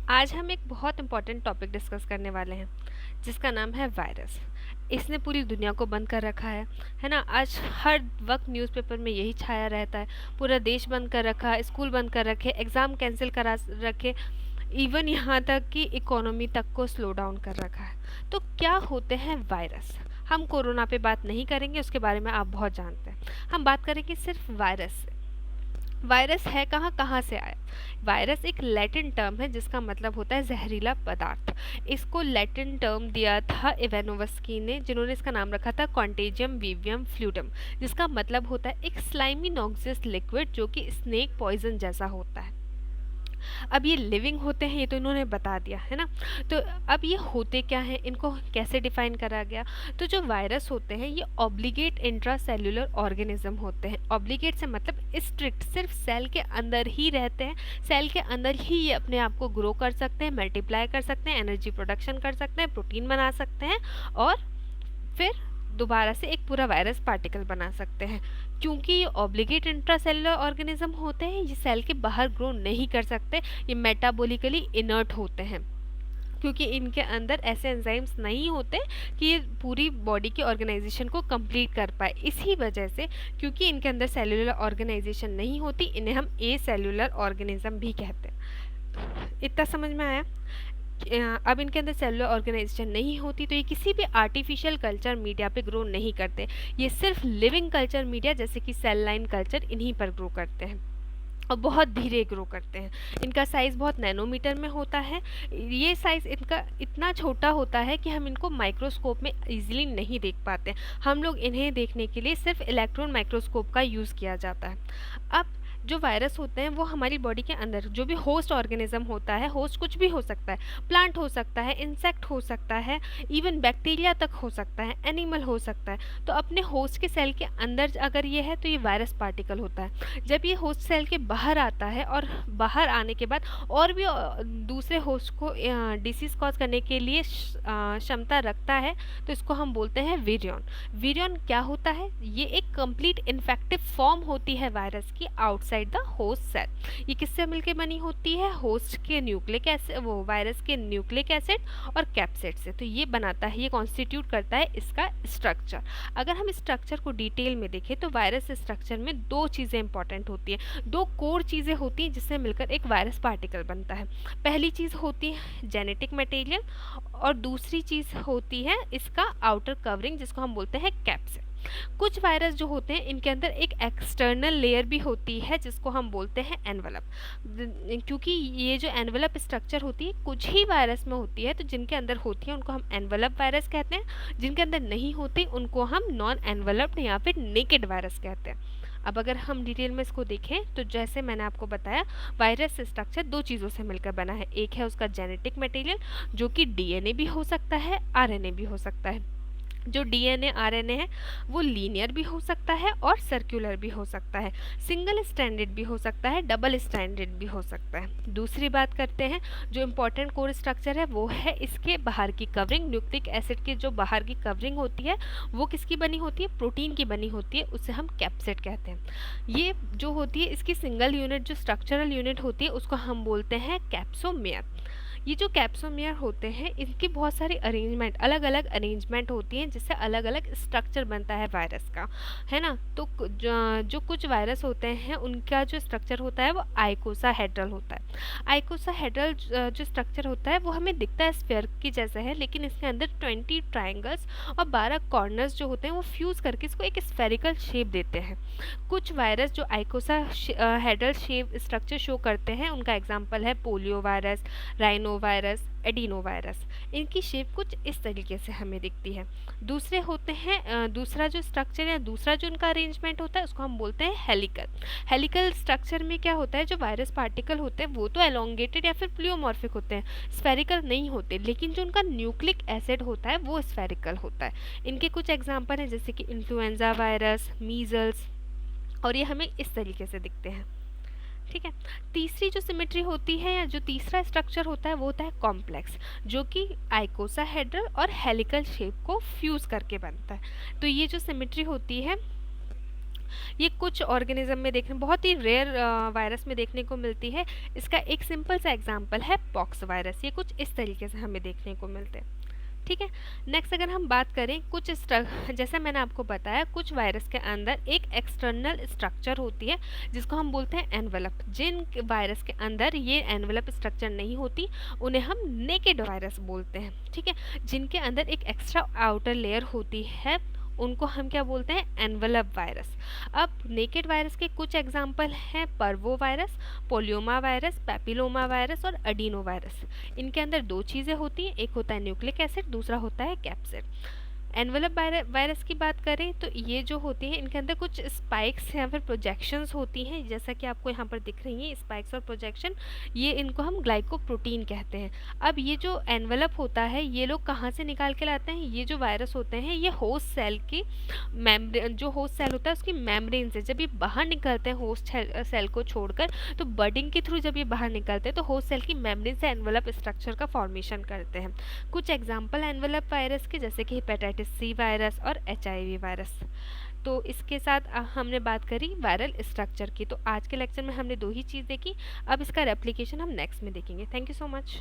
आज हम एक बहुत इम्पोर्टेंट टॉपिक डिस्कस करने वाले हैं जिसका नाम है वायरस। इसने पूरी दुनिया को बंद कर रखा है ना। आज हर वक्त न्यूज़पेपर में यही छाया रहता है। पूरा देश बंद कर रखा है, स्कूल बंद कर रखे, एग्ज़ाम कैंसिल करा रखे, इवन यहाँ तक कि इकोनॉमी तक को स्लो डाउन कर रखा है। तो क्या होते हैं वायरस? हम कोरोना पे बात नहीं करेंगे, उसके बारे में आप बहुत जानते हैं। हम बात करेंगे सिर्फ वायरस से। वायरस है कहाँ, कहाँ से आया? वायरस एक लैटिन टर्म है जिसका मतलब होता है जहरीला पदार्थ। इसको लैटिन टर्म दिया था इवेनोवस्की ने, जिन्होंने इसका नाम रखा था कॉन्टेजियम वीवियम फ्लूइडम, जिसका मतलब होता है एक स्लाइमी नॉक्सियस लिक्विड जो कि स्नेक पॉइजन जैसा होता है। अब ये लिविंग होते हैं, ये तो इन्होंने बता दिया है ना। तो अब ये होते क्या हैं, इनको कैसे डिफाइन करा गया? तो जो वायरस होते हैं ये ऑब्लिगेट इंट्रासेल्युलर ऑर्गेनिज्म होते हैं। ऑब्लिगेट से मतलब स्ट्रिक्ट, सिर्फ सेल के अंदर ही रहते हैं। सेल के अंदर ही ये अपने आप को ग्रो कर सकते हैं, मल्टीप्लाई कर सकते हैं, एनर्जी प्रोडक्शन कर सकते हैं, प्रोटीन बना सकते हैं और फिर दोबारा से एक पूरा वायरस पार्टिकल बना सकते हैं। क्योंकि ये ऑब्लिगेट इंट्रासेलुलर ऑर्गेनिज्म होते हैं, ये सेल के बाहर ग्रो नहीं कर सकते, ये मेटाबॉलिकली इनर्ट होते हैं, क्योंकि इनके अंदर ऐसे एंजाइम्स नहीं होते कि ये पूरी बॉडी के ऑर्गेनाइजेशन को कंप्लीट कर पाए। इसी वजह से, क्योंकि इनके अंदर सेलुलर ऑर्गेनाइजेशन नहीं होती, इन्हें हम ए सेलुलर ऑर्गेनिज्म भी कहते हैं। इतना समझ में आया? अब इनके अंदर सेलुलर ऑर्गेनाइजेशन नहीं होती तो ये किसी भी आर्टिफिशियल कल्चर मीडिया पे ग्रो नहीं करते। ये सिर्फ लिविंग कल्चर मीडिया जैसे कि सेल लाइन कल्चर, इन्हीं पर ग्रो करते हैं और बहुत धीरे ग्रो करते हैं। इनका साइज़ बहुत नैनोमीटर में होता है। ये साइज़ इनका इतना छोटा होता है कि हम इनको माइक्रोस्कोप में इजीली नहीं देख पाते। हम लोग इन्हें देखने के लिए सिर्फ इलेक्ट्रॉन माइक्रोस्कोप का यूज़ किया जाता है। अब जो वायरस होते हैं वो हमारी बॉडी के अंदर जो भी होस्ट ऑर्गेनिज्म होता है, होस्ट कुछ भी हो सकता है, प्लांट हो सकता है, इंसेक्ट हो सकता है, इवन बैक्टीरिया तक हो सकता है, एनिमल हो सकता है। तो अपने होस्ट के सेल के अंदर अगर ये है तो ये वायरस पार्टिकल होता है। जब ये होस्ट सेल के बाहर आता है और बाहर आने के बाद और भी दूसरे होस्ट को डिसीज कॉज करने के लिए क्षमता रखता है, तो इसको हम बोलते हैं विरियन। विरियन क्या होता है? ये एक कंप्लीट इन्फेक्टिव फॉर्म होती है वायरस की आउटसाइड द होस्ट सेल। ये किससे मिलकर बनी होती है? होस्ट के न्यूक्लिक एसिड, वो वायरस के न्यूक्लिक एसिड और कैप्सिड से। तो ये बनाता है, ये कॉन्स्टिट्यूट करता है इसका स्ट्रक्चर। अगर हम स्ट्रक्चर को डिटेल में देखें तो वायरस स्ट्रक्चर में दो चीज़ें इंपॉर्टेंट होती हैं, दो कोर चीज़ें होती हैं जिससे मिलकर एक वायरस पार्टिकल बनता है। पहली चीज़ होती है जेनेटिक मटेरियल और दूसरी चीज़ होती है इसका आउटर कवरिंग जिसको हम बोलते हैं कैप्सिड। कुछ वायरस जो होते हैं इनके अंदर एक एक्सटर्नल लेयर भी होती है जिसको हम बोलते हैं एनवलप। क्योंकि ये जो एनवलप स्ट्रक्चर होती है कुछ ही वायरस में होती है, तो जिनके अंदर होती है उनको हम एनवलप वायरस कहते हैं, जिनके अंदर नहीं होती उनको हम नॉन एनवलप्ड या फिर नेकेड वायरस कहते हैं। अब अगर हम डिटेल में इसको देखें तो जैसे मैंने आपको बताया, वायरस स्ट्रक्चर दो चीज़ों से मिलकर बना है। एक है उसका जेनेटिक मटेरियल जो कि डीएनए भी हो सकता है, आरएनए भी हो सकता है। जो डीएनए आरएनए है वो लीनियर भी हो सकता है और सर्कुलर भी हो सकता है, सिंगल स्ट्रैंडेड भी हो सकता है, डबल स्ट्रैंडेड भी हो सकता है। दूसरी बात करते हैं, जो इम्पोर्टेंट कोर स्ट्रक्चर है वो है इसके बाहर की कवरिंग। न्यूक्लिक एसिड की जो बाहर की कवरिंग होती है वो किसकी बनी होती है? प्रोटीन की बनी होती है, उसे हम कैप्सिड कहते हैं। ये जो होती है इसकी सिंगल यूनिट, जो स्ट्रक्चरल यूनिट होती है उसको हम बोलते हैं कैप्सोमेयर। ये जो कैप्सोमेयर होते हैं इनकी बहुत सारी अरेंजमेंट, अलग अलग अरेंजमेंट होती हैं जिससे अलग अलग स्ट्रक्चर बनता है वायरस का, है ना। तो जो कुछ वायरस होते हैं उनका जो स्ट्रक्चर होता है वो आइकोसाहेड्रल होता है। आइकोसाहेड्रल जो स्ट्रक्चर होता है वो हमें दिखता है स्फीयर की जैसा है, लेकिन इसके अंदर 20 ट्राइंगल्स और 12 कॉर्नर्स जो होते हैं वो फ्यूज़ करके इसको एक स्फेरिकल शेप देते हैं। कुछ वायरस जो आइकोसाहेड्रल शेप स्ट्रक्चर शो करते हैं उनका एग्जाम्पल है polio virus, rhino virus, adeno virus. इनकी शेप कुछ इस तरीके से हमें दिखती है। दूसरे होते हैं दूसरा जो स्ट्रक्चर या दूसरा जो उनका अरेंजमेंट होता है उसको हम बोलते हैं हेलिकल। हेलिकल स्ट्रक्चर में क्या होता है, जो वायरस पार्टिकल होते हैं वो तो एलोंगेटेड या फिर प्लियोमॉर्फिक होते हैं, स्फेरिकल नहीं होते, लेकिन जो उनका न्यूक्लिक एसिड होता है वो स्फेरिकल होता है। इनके कुछ एग्जाम्पल हैं जैसे कि इन्फ्लुएंजा वायरस, मीजल्स, और ये हमें इस तरीके से दिखते हैं। ठीक है। तीसरी जो सिमेट्री होती है या जो तीसरा स्ट्रक्चर होता है वो होता है कॉम्प्लेक्स, जो कि आइकोसाहेड्रल और हेलिकल शेप को फ्यूज करके बनता है। तो ये जो सिमेट्री होती है ये कुछ ऑर्गेनिज्म में देखने बहुत ही रेयर वायरस में देखने को मिलती है। इसका एक सिंपल सा एग्जांपल है पॉक्स वायरस। ये कुछ इस तरीके से हमें देखने को मिलते हैं। ठीक है। नेक्स्ट अगर हम बात करें कुछ जैसे मैंने आपको बताया कुछ वायरस के अंदर एक एक्सटर्नल स्ट्रक्चर होती है जिसको हम बोलते हैं एनवेलप। जिन वायरस के अंदर ये एनवेलप स्ट्रक्चर नहीं होती उन्हें हम नेकेड वायरस बोलते हैं। ठीक है। जिनके अंदर एक एक्स्ट्रा आउटर लेयर होती है उनको हम क्या बोलते हैं, एनवेलप वायरस। अब नेकेड वायरस के कुछ एग्जाम्पल हैं parvo virus, polyoma virus, papilloma virus और अडीनो वायरस। इनके अंदर दो चीज़ें होती हैं, एक होता है न्यूक्लिक एसिड, दूसरा होता है कैप्सिड। एनवेलप वायरस की बात करें तो ये जो होती है इनके अंदर कुछ स्पाइक्स या फिर प्रोजेक्शंस होती हैं, जैसा कि आपको यहाँ पर दिख रही हैं स्पाइक्स और प्रोजेक्शन। ये इनको हम ग्लाइकोप्रोटीन कहते हैं। अब ये जो एनवेलप होता है ये लोग कहाँ से निकाल के लाते हैं, ये जो वायरस होते हैं ये होस्ट सेल की मेम्ब्रेन, जो होस्ट सेल होता है उसकी मेम्ब्रेन से जब ये बाहर निकलते हैं होस्ट सेल को छोड़कर, तो बडिंग के थ्रू जब ये बाहर निकलते हैं तो होस्ट सेल की मेम्ब्रेन से एनवेलप स्ट्रक्चर का फॉर्मेशन करते हैं। कुछ एग्जाम्पल एनवेलप वायरस के जैसे कि हेपेटाइटिस सी वायरस और HIV वायरस। तो इसके साथ हमने बात करी वायरल स्ट्रक्चर की। तो आज के लेक्चर में हमने दो ही चीज़ देखी, अब इसका रेप्लिकेशन हम नेक्स्ट में देखेंगे। Thank you so much.